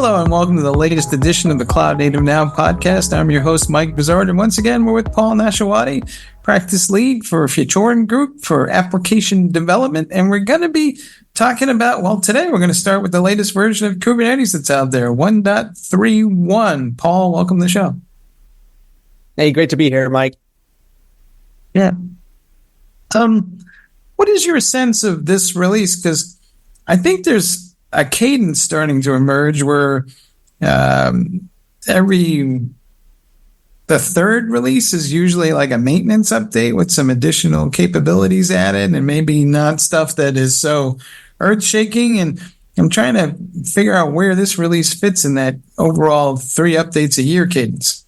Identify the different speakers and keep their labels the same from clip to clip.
Speaker 1: Hello and welcome to the latest edition of the Cloud Native Now podcast. I'm your host, Mike Vizard, and once again, we're with Paul Nashawaty, practice lead for Futurum Group for application development. And we're going to be talking about, well, today we're going to start with the latest version of Kubernetes that's out there, 1.31. Paul, welcome to the show.
Speaker 2: Hey, great to be here, Mike.
Speaker 1: Yeah. What is your sense of this release? Because I think there's a cadence starting to emerge where the third release is usually like a maintenance update with some additional capabilities added and maybe not stuff that is so earth-shaking. And I'm trying to figure out where this release fits in that overall 3 updates a year cadence.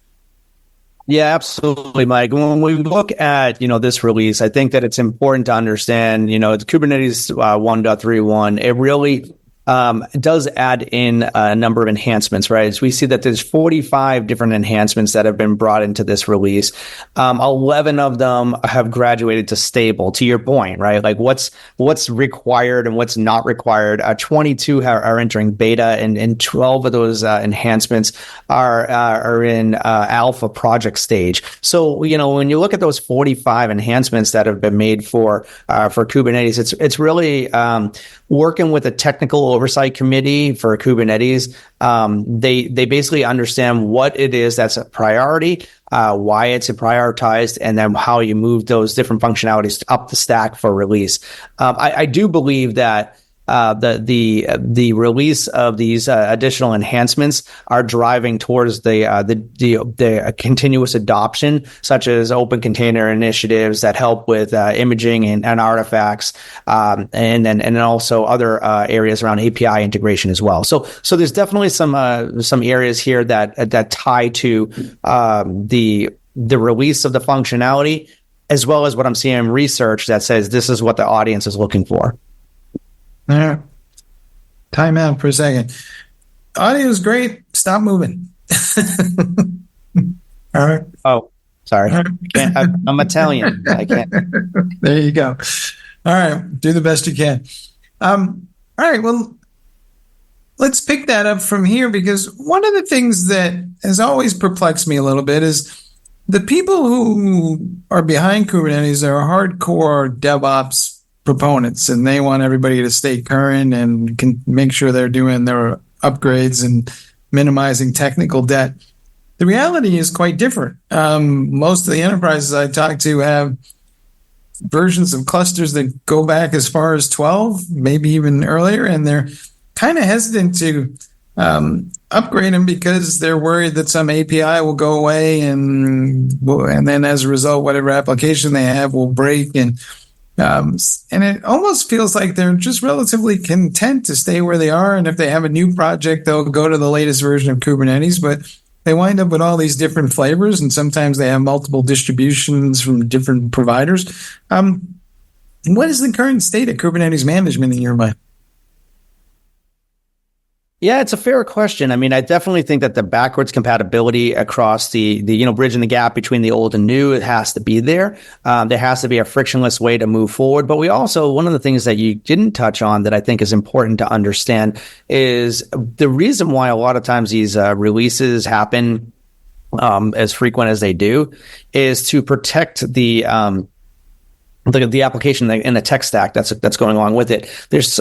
Speaker 2: Yeah, absolutely, Mike. When we look at, this release, I think that it's important to understand, it's Kubernetes 1.31. It really does add in a number of enhancements, right? So we see that there's 45 different enhancements that have been brought into this release. 11 of them have graduated to stable, to your point, right? Like what's required and what's not required. 22 are entering beta, and 12 of those enhancements are in alpha project stage. So, when you look at those 45 enhancements that have been made for Kubernetes, it's really working with a technical oversight committee for Kubernetes. They basically understand what it is that's a priority, why it's prioritized, and then how you move those different functionalities up the stack for release. I do believe that the release of these additional enhancements are driving towards the continuous adoption, such as open container initiatives that help with imaging and artifacts, and then also other areas around API integration as well. So there's definitely some areas here that tie to the release of the functionality, as well as what I'm seeing in research that says this is what the audience is looking for.
Speaker 1: All right. Time out for a second. Audio is great. Stop moving. All right.
Speaker 2: Oh, sorry. I'm Italian. I can't.
Speaker 1: There you go. All right. Do the best you can. All right. Well, let's pick that up from here, because one of the things that has always perplexed me a little bit is the people who are behind Kubernetes are hardcore DevOps proponents, and they want everybody to stay current and can make sure they're doing their upgrades and minimizing technical debt. The reality is quite different. Most of the enterprises I talk to have versions of clusters that go back as far as 12, maybe even earlier, and they're kind of hesitant to upgrade them because they're worried that some API will go away, and then as a result, whatever application they have will break. And it almost feels like they're just relatively content to stay where they are. And if they have a new project, they'll go to the latest version of Kubernetes, but they wind up with all these different flavors. And sometimes they have multiple distributions from different providers. What is the current state of Kubernetes management in your mind?
Speaker 2: Yeah, it's a fair question. I mean, I definitely think that the backwards compatibility across the bridging the gap between the old and new, it has to be there. There has to be a frictionless way to move forward. But we also, one of the things that you didn't touch on that I think is important to understand is the reason why a lot of times these releases happen as frequent as they do is to protect the application and the tech stack that's going along with it. There's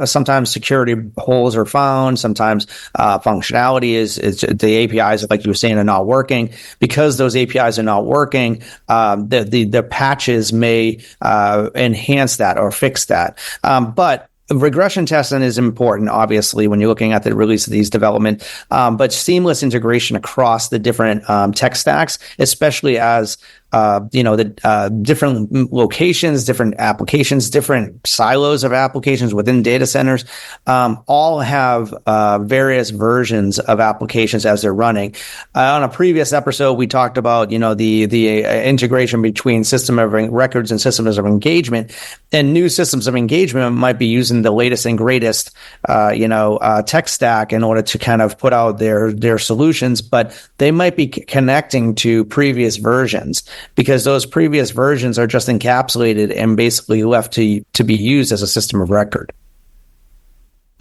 Speaker 2: sometimes security holes are found. Sometimes functionality is the APIs, like you were saying, are not working. Because those APIs are not working, the patches may enhance that or fix that. But regression testing is important, obviously, when you're looking at the release of these development, but seamless integration across the different tech stacks, especially as the different locations, different applications, different silos of applications within data centers, all have various versions of applications as they're running. On a previous episode, we talked about, the integration between system of records and systems of engagement, and new systems of engagement might be using the latest and greatest, tech stack in order to kind of put out their solutions, but they might be connecting to previous versions, because those previous versions are just encapsulated and basically left to be used as a system of record.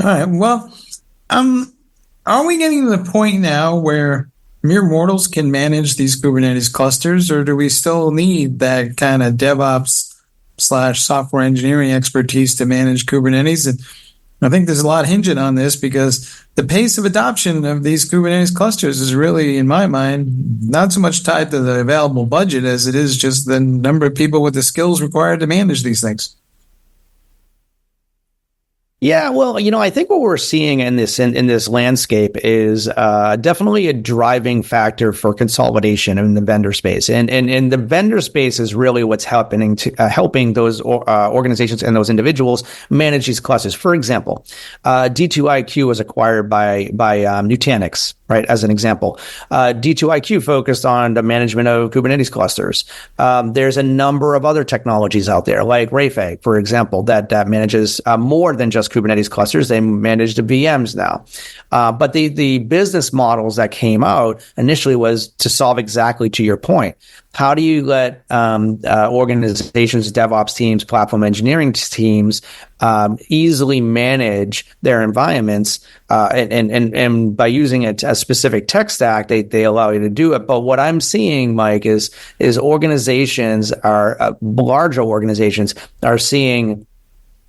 Speaker 1: All right. Well, are we getting to the point now where mere mortals can manage these Kubernetes clusters, or do we still need that kind of DevOps / software engineering expertise to manage Kubernetes? And I think there's a lot hinging on this because the pace of adoption of these Kubernetes clusters is really, in my mind, not so much tied to the available budget as it is just the number of people with the skills required to manage these things.
Speaker 2: Yeah, well, I think what we're seeing in this landscape is definitely a driving factor for consolidation in the vendor space, and the vendor space is really what's helping those organizations and those individuals manage these clusters. For example, D2IQ was acquired by Nutanix, right? As an example, D2IQ focused on the management of Kubernetes clusters. There's a number of other technologies out there, like Rayfag, for example, that manages more than just Kubernetes clusters. They manage the VMs now. But the business models that came out initially was to solve exactly to your point. How do you let organizations, DevOps teams, platform engineering teams easily manage their environments? And by using a specific tech stack, they allow you to do it. But what I'm seeing, Mike, is organizations larger organizations are seeing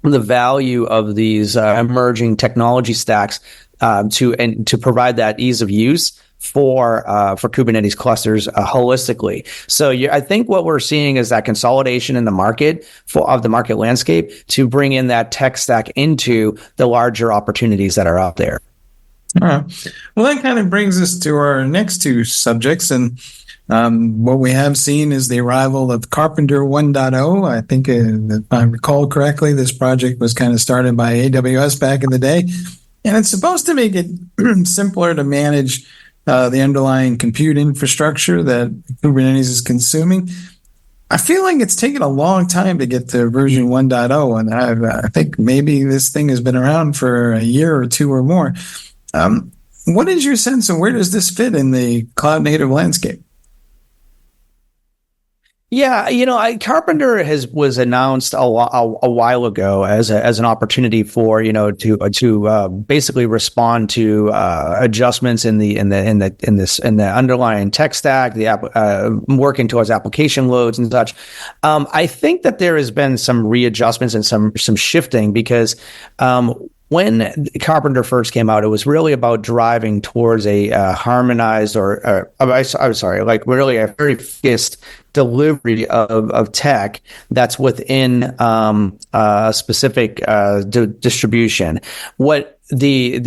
Speaker 2: the value of these emerging technology stacks to provide that ease of use for Kubernetes clusters holistically. So I think what we're seeing is that consolidation in the market of the market landscape to bring in that tech stack into the larger opportunities that are out there.
Speaker 1: All right. Well, that kind of brings us to our next two subjects. And what we have seen is the arrival of Carpenter 1.0. I think, if I recall correctly, this project was kind of started by AWS back in the day. And it's supposed to make it simpler to manage the underlying compute infrastructure that Kubernetes is consuming. I feel like it's taken a long time to get to version 1.0, and I think maybe this thing has been around for a year or two or more. What is your sense, and where does this fit in the cloud-native landscape?
Speaker 2: Yeah, Carpenter was announced a while ago as an opportunity for to basically respond to adjustments in the underlying tech stack, working towards application loads and such. I think that there has been some readjustments and some shifting because when Carpenter first came out, it was really about driving towards a harmonized really a very focused delivery of tech that's within a specific distribution. What the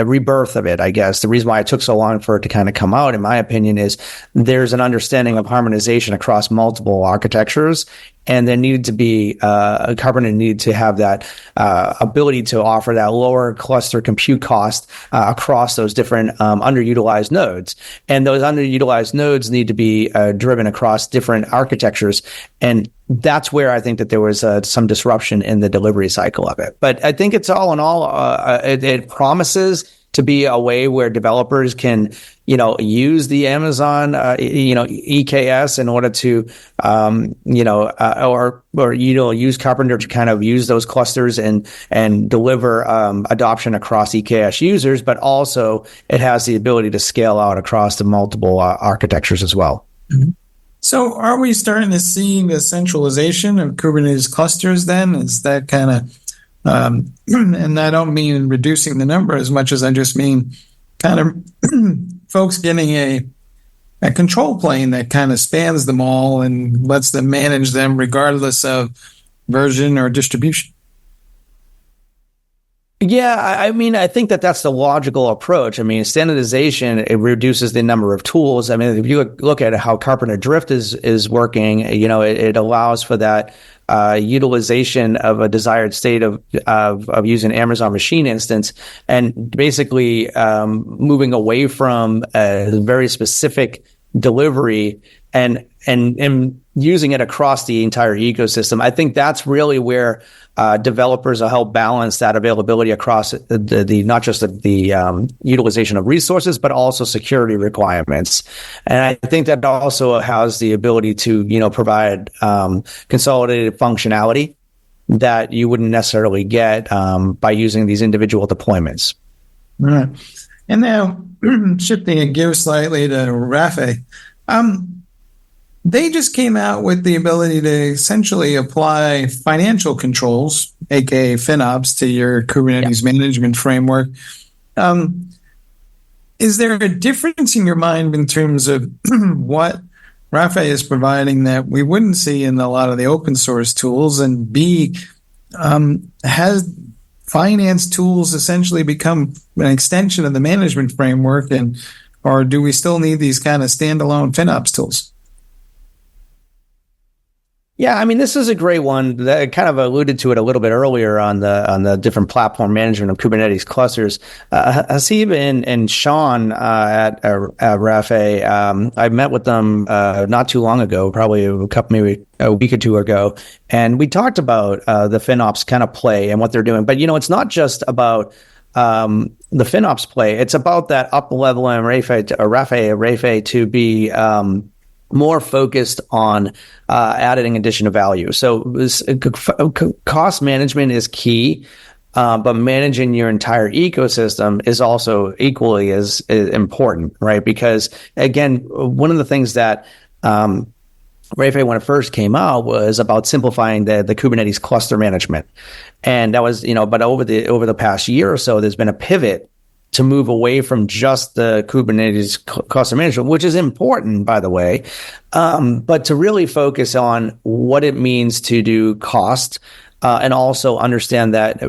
Speaker 2: rebirth of it, I guess, the reason why it took so long for it to kind of come out, in my opinion, is there's an understanding of harmonization across multiple architectures. And there needed to be, Carpenter needed to have that ability to offer that lower cluster compute cost across those different underutilized nodes. And those underutilized nodes need to be driven across different architectures. And that's where I think that there was some disruption in the delivery cycle of it. But I think it's all in all, it promises to be a way where developers can, use the Amazon, EKS in order to, use Carpenter to kind of use those clusters and deliver adoption across EKS users, but also it has the ability to scale out across the multiple architectures as well.
Speaker 1: Mm-hmm. So are we starting to see the centralization of Kubernetes clusters then? Is that kind of, and I don't mean reducing the number as much as I just mean kind of folks getting a control plane that kind of spans them all and lets them manage them regardless of version or distribution?
Speaker 2: Yeah, I mean, I think that's the logical approach. I mean, standardization, it reduces the number of tools. I mean, if you look at how Carpenter Drift is working, it allows for that utilization of a desired state of using Amazon Machine Instance and basically moving away from a very specific delivery and using it across the entire ecosystem. I think that's really where developers will help balance that availability across the not just the utilization of resources, but also security requirements. And I think that also has the ability to, provide consolidated functionality that you wouldn't necessarily get by using these individual deployments.
Speaker 1: All right. And now shifting gears slightly to Rafe. They just came out with the ability to essentially apply financial controls, aka FinOps, to your Kubernetes management framework. Is there a difference in your mind in terms of what Rafe is providing that we wouldn't see in a lot of the open source tools? And B, has finance tools essentially become an extension of the management framework, or do we still need these kind of standalone FinOps tools?
Speaker 2: Yeah, I mean, this is a great one. That kind of alluded to it a little bit earlier on the different platform management of Kubernetes clusters. Hasib and Sean at Rafe, I met with them not too long ago, probably maybe a week or two ago, and we talked about the FinOps kind of play and what they're doing. But it's not just about the FinOps play; it's about that up leveling Rafe to be more focused on adding additional value. So cost management is key, but managing your entire ecosystem is also equally as important, right? Because again, one of the things that Rafe, when it first came out, was about simplifying the Kubernetes cluster management, and that was but over the past year or so, there's been a pivot to move away from just the Kubernetes cluster management, which is important, by the way, but to really focus on what it means to do cost and also understand that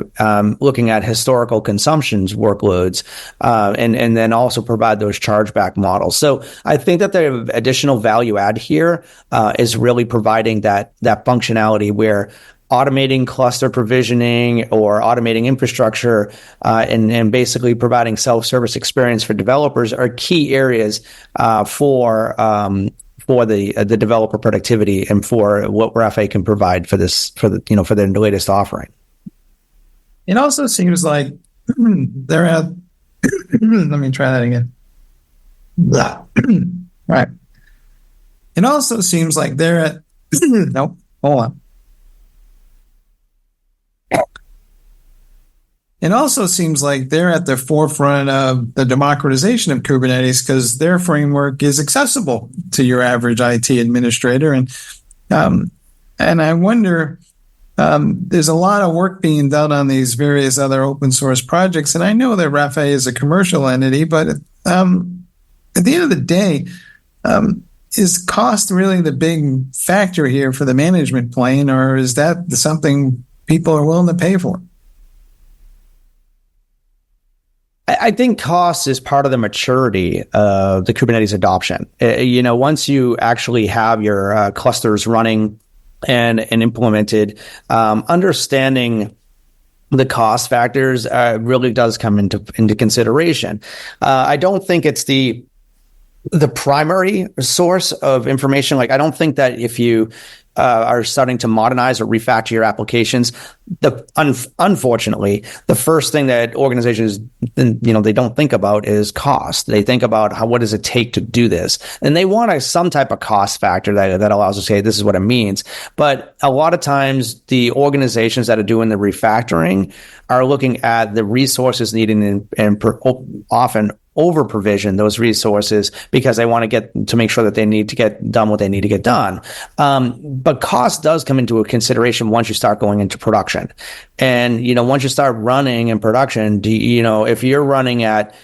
Speaker 2: looking at historical consumptions workloads and then also provide those chargeback models. So I think that the additional value add here is really providing that functionality where automating cluster provisioning or automating infrastructure and basically providing self-service experience for developers are key areas for the developer productivity and for what Rafe can provide for their latest offering.
Speaker 1: It also seems like they're at. Let me try that again. Right. It also seems like they're at. Nope. Hold on. It also seems like they're at the forefront of the democratization of Kubernetes because their framework is accessible to your average IT administrator. And I wonder, there's a lot of work being done on these various other open source projects. And I know that Rafe is a commercial entity, but at the end of the day, is cost really the big factor here for the management plane, or is that something people are willing to pay for?
Speaker 2: I think cost is part of the maturity of the Kubernetes adoption. Once you actually have your clusters running and implemented, understanding the cost factors really does come into consideration. I don't think it's the primary source of information. Like, I don't think that if you are starting to modernize or refactor your applications, unfortunately, the first thing that organizations, they don't think about is cost. They think about what does it take to do this, and they want some type of cost factor that allows us to say this is what it means. But a lot of times, the organizations that are doing the refactoring are looking at the resources needed and often over provision those resources because they want to make sure that they need to get done what they need to get done. But cost does come into a consideration once you start going into production. And, once you start running in production, if you're running at,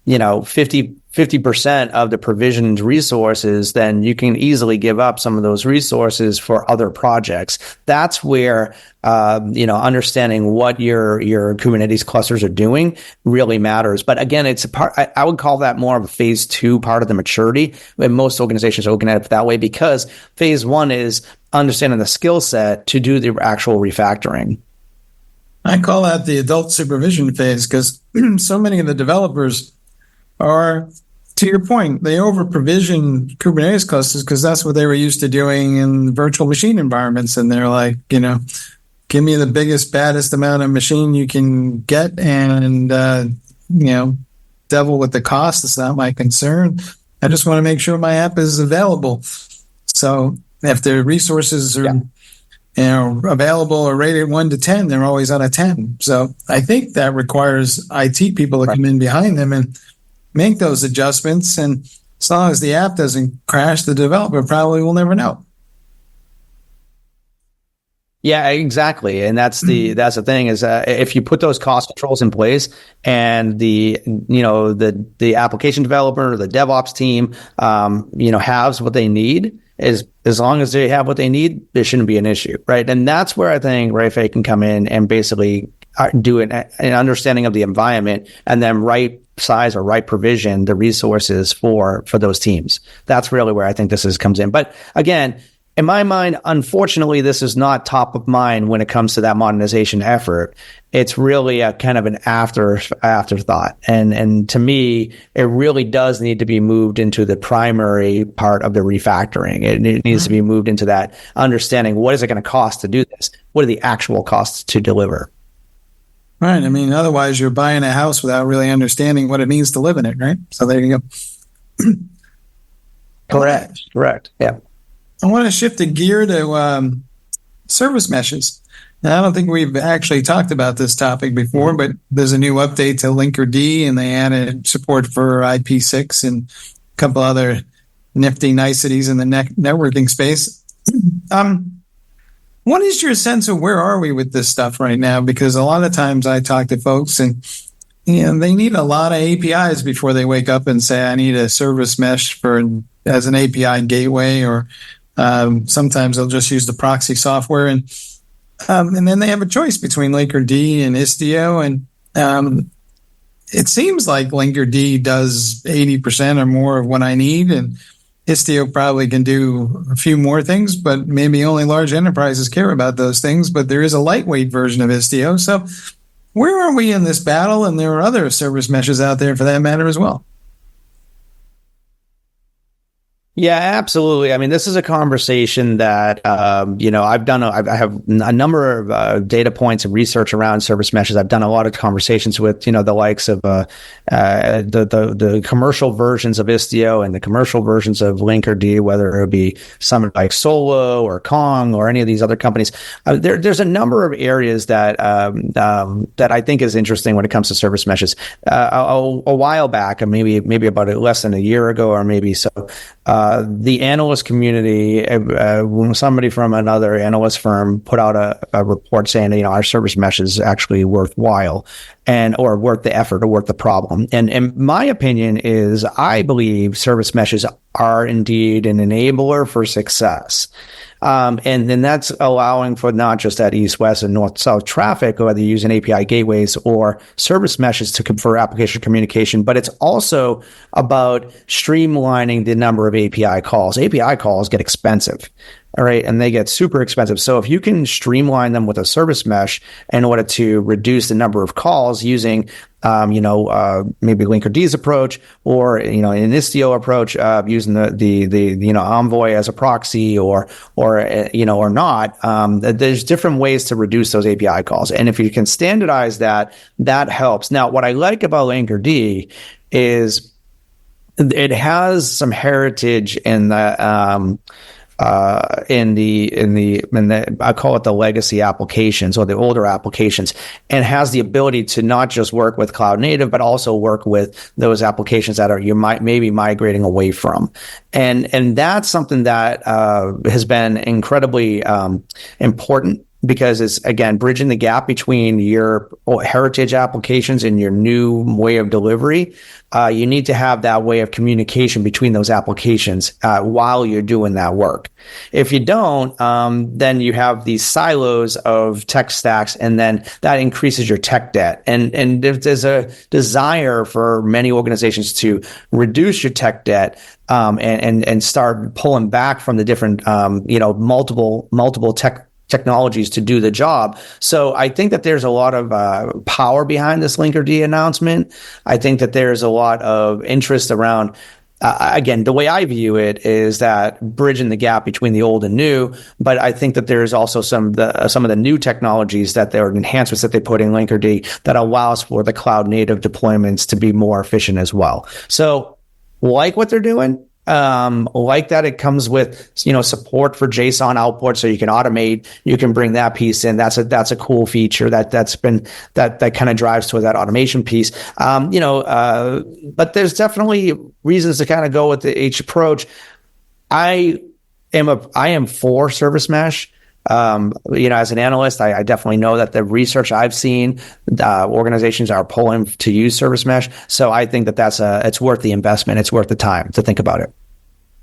Speaker 2: 50% of the provisioned resources, then you can easily give up some of those resources for other projects. That's where, understanding what your Kubernetes clusters are doing really matters. But again, it's a part, I would call that more of a phase 2 part of the maturity. And most organizations are looking at it that way because phase 1 is understanding the skill set to do the actual refactoring.
Speaker 1: I call that the adult supervision phase because so many of the developers are, to your point, they over-provision Kubernetes clusters because that's what they were used to doing in virtual machine environments. And they're like, give me the biggest, baddest amount of machine you can get and, devil with the cost. It's not my concern. I just want to make sure my app is available. So if the resources are available or rated 1 to 10, they're always on a 10. So I think that requires IT people to come in behind them and make those adjustments. And as long as the app doesn't crash, the developer probably will never know.
Speaker 2: Yeah, exactly. And that's the thing is if you put those cost controls in place and the application developer or the DevOps team, has what they need, as long as they have what they need, there shouldn't be an issue, right? And that's where I think RayFay can come in and basically do an understanding of the environment and then right size or right provision the resources for those teams. That's really where I think this comes in. But again, in my mind, unfortunately, this is not top of mind when it comes to that modernization effort. It's really a kind of an afterthought. And to me, it really does need to be moved into the primary part of the refactoring. It needs to be moved into that understanding, what is it going to cost to do this? What are the actual costs to deliver?
Speaker 1: Right. I mean, otherwise you're buying a house without really understanding what it means to live in it, right? So there you go.
Speaker 2: Correct. Yeah.
Speaker 1: I want to shift the gear to service meshes. Now, I don't think we've actually talked about this topic before, but there's a new update to Linkerd, and they added support for IP6 and a couple other nifty niceties in the networking space. What is your sense of where are we with this stuff right now? Because a lot of times I talk to folks and they need a lot of APIs before they wake up and say, I need a service mesh as an API gateway, or sometimes they'll just use the proxy software, and then they have a choice between Linkerd and Istio, and it seems like Linkerd does 80% or more of what I need, and Istio probably can do a few more things, but maybe only large enterprises care about those things. But there is a lightweight version of Istio. So where are we in this battle? And there are other service meshes out there for that matter as well.
Speaker 2: Yeah, absolutely. I mean, this is a conversation that, I have a number of data points and research around service meshes. I've done a lot of conversations with, the likes of the commercial versions of Istio and the commercial versions of Linkerd, whether it be something like Solo or Kong or any of these other companies. There's a number of areas that I think is interesting when it comes to service meshes. A while back, and maybe about less than a year ago, or maybe so, the analyst community, when somebody from another analyst firm put out a report saying, our service mesh is actually worthwhile or worth the effort or worth the problem. And my opinion is, I believe service meshes are indeed an enabler for success. And then that's allowing for not just that east-west and north-south traffic, whether you're using API gateways or service meshes for application communication, but it's also about streamlining the number of API calls. API calls get expensive. All right. And they get super expensive. So if you can streamline them with a service mesh in order to reduce the number of calls using, maybe Linkerd's approach or, an Istio approach, using the Envoy as a proxy or not, there's different ways to reduce those API calls. And if you can standardize that helps. Now, what I like about Linkerd is it has some heritage in the, I call it the legacy applications or the older applications, and has the ability to not just work with cloud native, but also work with those applications that you might maybe migrating away from. And that's something that has been incredibly important, because it's, again, bridging the gap between your heritage applications and your new way of delivery. You need to have that way of communication between those applications while you're doing that work. If you don't, then you have these silos of tech stacks, and then that increases your tech debt. And if there's a desire for many organizations to reduce your tech debt, and start pulling back from the different, multiple technologies to do the job. So I think that there's a lot of power behind this Linkerd announcement. I think that there's a lot of interest around, again, the way I view it is that bridging the gap between the old and new. But I think that there's also some of the new technologies that there are enhancements that they put in Linkerd that allows for the cloud native deployments to be more efficient as well. So like what they're doing. like that. It comes with, support for JSON output, so you can automate. You can bring that piece in. That's a cool feature that kind of drives toward that automation piece. But there's definitely reasons to kind of go with each approach. I am for service mesh. As an analyst, I definitely know that the research I've seen, organizations are pulling to use service mesh. So I think that it's worth the investment. It's worth the time to think about it.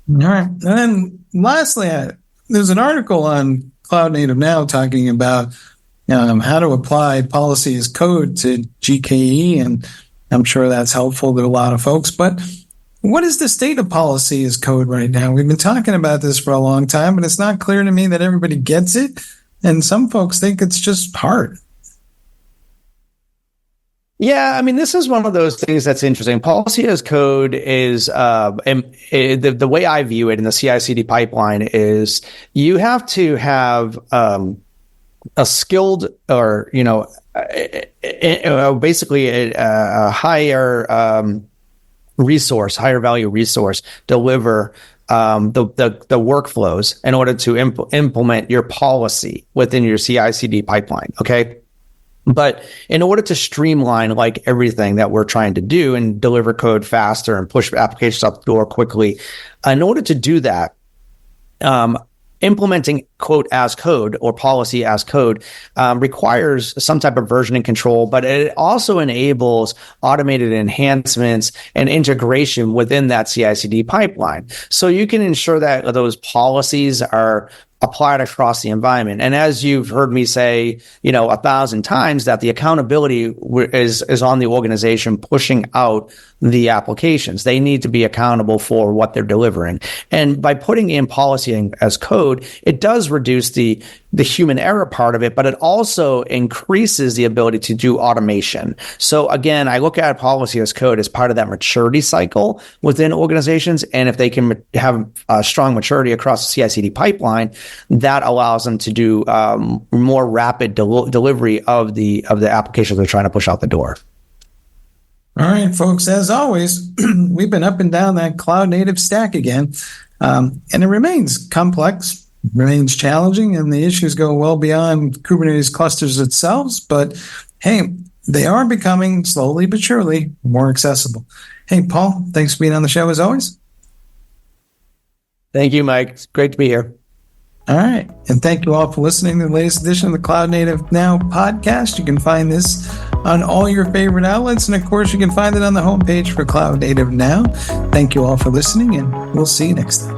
Speaker 1: All right. And then lastly, there's an article on Cloud Native Now talking about how to apply policy as code to GKE. And I'm sure that's helpful to a lot of folks. But what is the state of policy as code right now? We've been talking about this for a long time, but it's not clear to me that everybody gets it. And some folks think it's just hard.
Speaker 2: Yeah, I mean, this is one of those things that's interesting. Policy as code is, the way I view it in the CI/CD pipeline is you have to have a skilled or, basically a higher higher value resource deliver the workflows in order to implement your policy within your CI/CD pipeline. Okay. But in order to streamline like everything that we're trying to do and deliver code faster and push applications up the door quickly, in order to do that, implementing quote as code or policy as code requires some type of versioning control, but it also enables automated enhancements and integration within that CI/CD pipeline. So you can ensure that those policies are applied across the environment. And as you've heard me say, 1,000 times, that the accountability is on the organization pushing out the applications. They need to be accountable for what they're delivering. And by putting in policy as code, it does reduce the human error part of it, but it also increases the ability to do automation. So again, I look at policy as code as part of that maturity cycle within organizations. And if they can have a strong maturity across the CI/CD pipeline, that allows them to do more rapid delivery of the applications they're trying to push out the door.
Speaker 1: All right, folks, as always, we've been up and down that cloud native stack again, and it remains complex, remains challenging, and the issues go well beyond Kubernetes clusters itself. But hey, they are becoming slowly but surely more accessible. Hey, Paul, thanks for being on the show as always.
Speaker 2: Thank you, Mike. It's great to be here.
Speaker 1: All right. And thank you all for listening to the latest edition of the Cloud Native Now podcast. You can find this on all your favorite outlets. And of course, you can find it on the homepage for Cloud Native Now. Thank you all for listening, and we'll see you next time.